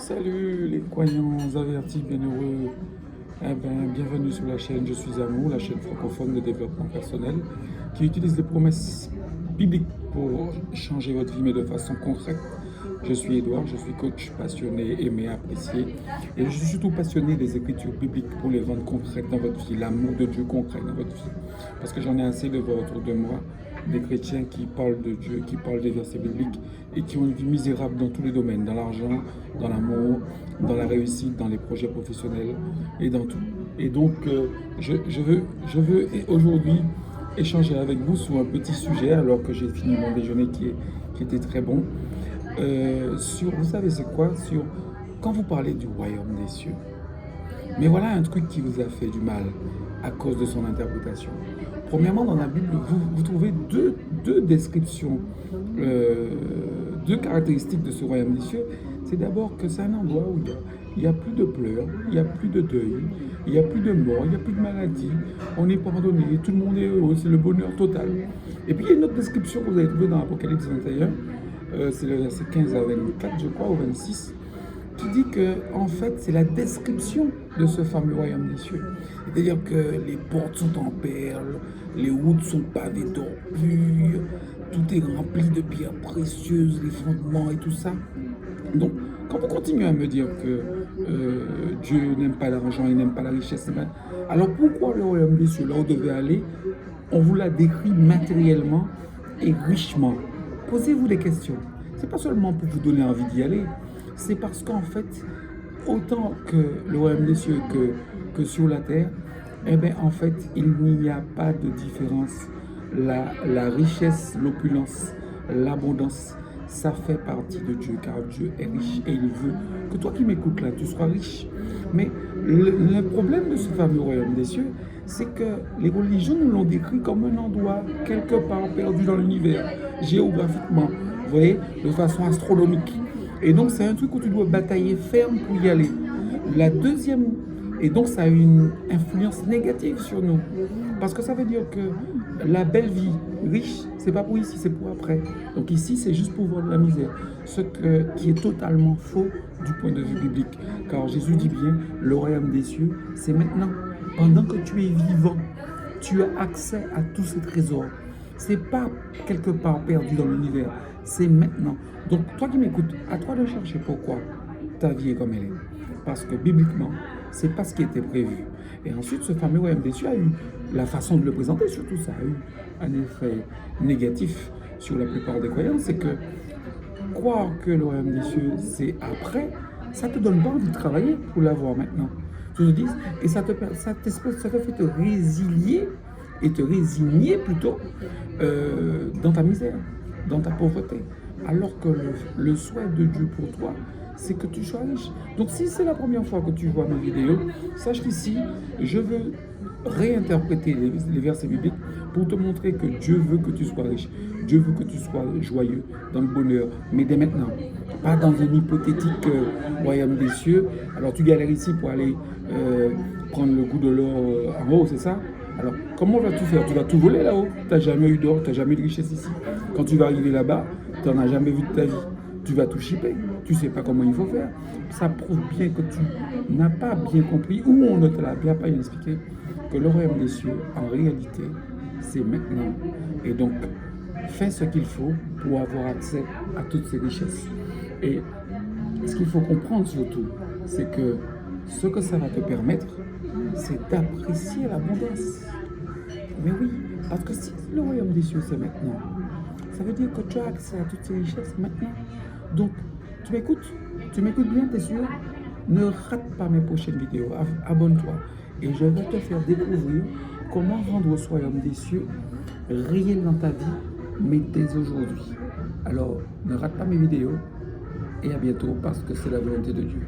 Salut les croyants avertis bienheureux. Bienvenue sur la chaîne Je suis Amour, la chaîne francophone de développement personnel qui utilise les promesses bibliques pour changer votre vie mais de façon concrète. Je suis Edouard, je suis coach passionné, aimé, apprécié et je suis surtout passionné des écritures bibliques pour les rendre concrètes dans votre vie, l'amour de Dieu concret dans votre vie. Parce que j'en ai assez de voir autour de moi des chrétiens qui parlent de Dieu, qui parlent des versets bibliques et qui ont une vie misérable dans tous les domaines, dans l'argent, dans l'amour, dans la réussite, dans les projets professionnels et dans tout. Et donc, je veux aujourd'hui échanger avec vous sur un petit sujet alors que j'ai fini mon déjeuner qui était très bon. Vous savez c'est quoi? Sur quand vous parlez du royaume des cieux. Mais voilà un truc qui vous a fait du mal à cause de son interprétation. Premièrement, dans la Bible, vous trouvez deux descriptions, deux caractéristiques de ce royaume des cieux. C'est d'abord que c'est un endroit où il n'y a plus de pleurs, il n'y a plus de deuil, il n'y a plus de mort, il n'y a plus de maladie, on est pardonné, tout le monde est heureux, c'est le bonheur total. Et puis il y a une autre description que vous avez trouvée dans l'Apocalypse 21, c'est le verset 15 à 24, je crois, ou 26, qui dit que, en fait, c'est la description de ce fameux royaume des cieux. C'est-à-dire que les portes sont en perles, les routes sont pavées d'or pur, tout est rempli de pierres précieuses, les fondements et tout ça. Donc, quand vous continuez à me dire que Dieu n'aime pas l'argent, il n'aime pas la richesse, alors pourquoi le royaume des cieux, là où vous devez aller, on vous l'a décrit matériellement et richement? Posez-vous des questions. C'est pas seulement pour vous donner envie d'y aller, c'est parce qu'en fait, autant que le royaume des cieux que sur la terre, eh bien, en fait, il n'y a pas de différence. La richesse, l'opulence, l'abondance, ça fait partie de Dieu, car Dieu est riche et il veut que toi qui m'écoutes là, tu sois riche. Mais le problème de ce fameux royaume des cieux, c'est que les religions nous l'ont décrit comme un endroit quelque part perdu dans l'univers, géographiquement, vous voyez, de façon astronomique. Et donc, c'est un truc où tu dois batailler ferme pour y aller. La deuxième, et donc ça a une influence négative sur nous. Parce que ça veut dire que la belle vie riche, c'est pas pour ici, c'est pour après. Donc ici, c'est juste pour voir de la misère. Qui est totalement faux du point de vue biblique. Car Jésus dit bien, le royaume des cieux, c'est maintenant. Pendant que tu es vivant, tu as accès à tous ces trésors. C'est pas quelque part perdu dans l'univers, c'est maintenant. Donc, toi qui m'écoutes, à toi de chercher pourquoi ta vie est comme elle est. Parce que bibliquement, c'est pas ce qui était prévu. Et ensuite, ce fameux royaume des cieux a eu la façon de le présenter, surtout ça a eu un effet négatif sur la plupart des croyants, c'est que croire que le royaume des cieux, c'est après, ça te donne pas envie de travailler pour l'avoir maintenant. Tu te dis, et ça te fait te résilier et te résigner plutôt dans ta misère, dans ta pauvreté. Alors que le souhait de Dieu pour toi, c'est que tu sois riche. Donc si c'est la première fois que tu vois mes vidéos, sache qu'ici, je veux réinterpréter les versets bibliques pour te montrer que Dieu veut que tu sois riche. Dieu veut que tu sois joyeux, dans le bonheur, mais dès maintenant. Pas dans un hypothétique royaume des cieux. Alors tu galères ici pour aller prendre le goût de l'or en haut, c'est ça? Alors, comment vas-tu faire? Tu vas tout voler là-haut? Tu n'as jamais eu d'or, tu n'as jamais eu de richesse ici. Quand tu vas arriver là-bas, tu n'en as jamais vu de ta vie. Tu vas tout chipper. Tu ne sais pas comment il faut faire. Ça prouve bien que tu n'as pas bien compris, ou on ne te l'a bien pas expliqué, que le royaume des cieux, en réalité, c'est maintenant. Et donc, fais ce qu'il faut pour avoir accès à toutes ces richesses. Et ce qu'il faut comprendre surtout, c'est que ce que ça va te permettre, c'est d'apprécier l'abondance. Mais oui, parce que si le royaume des cieux, c'est maintenant, ça veut dire que tu as accès à toutes ces richesses maintenant. Donc, tu m'écoutes bien, t'es sûr? Ne rate pas mes prochaines vidéos, abonne-toi. Et je vais te faire découvrir comment rendre ce royaume des cieux réel dans ta vie, mais dès aujourd'hui. Alors, ne rate pas mes vidéos et à bientôt parce que c'est la volonté de Dieu.